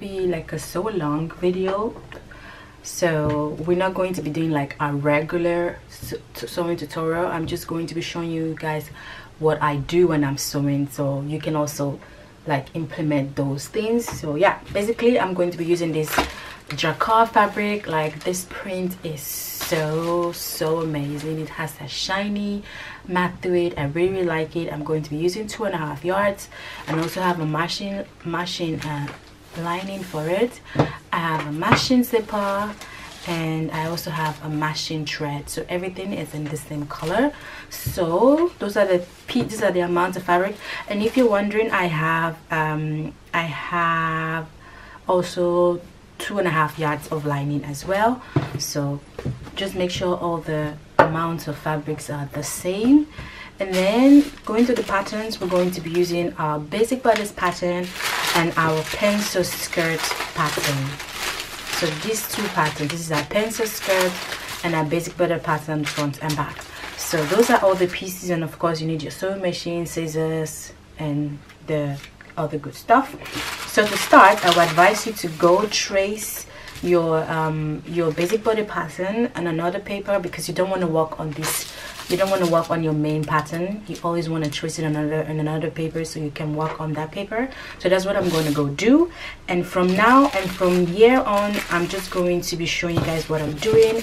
be like a so long video, so we're not going to be doing like a regular sewing tutorial. I'm just going to be showing you guys what I do when I'm sewing, so you can also like implement those things. So yeah, basically I'm going to be using this jacquard fabric. Like, this print is so amazing. It has a shiny matte to it. I really like it. I'm going to be using 2.5 yards, and also have a mashing lining for it. I have a mashing zipper, and I also have a mashing thread, so everything is in the same color. So these are the amounts of fabric. And if you're wondering, I have also 2.5 yards of lining as well. So just make sure all the amounts of fabrics are the same. And then going to the patterns, we're going to be using our basic bodice pattern and our pencil skirt pattern. So these two patterns, this is our pencil skirt and our basic bodice pattern, front and back. So those are all the pieces, and of course you need your sewing machine, scissors, and the other good stuff. So to start, I would advise you to go trace your basic body pattern on another paper, because you don't want to work on this, you don't want to work on your main pattern. You always want to trace it on another paper, so you can work on that paper. So that's what I'm going to go do. And from now and from here on, I'm just going to be showing you guys what I'm doing.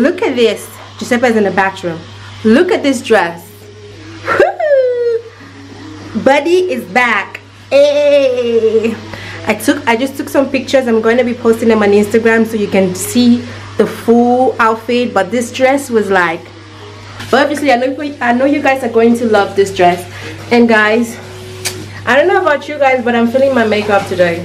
look at this. Giuseppe's in the bathroom. Look at this dress. Buddy is back. Hey, I just took some pictures. I'm going to be posting them on Instagram so you can see the full outfit. But this dress was like, obviously I know you guys are going to love this dress. And guys, I don't know about you guys, but I'm feeling my makeup today.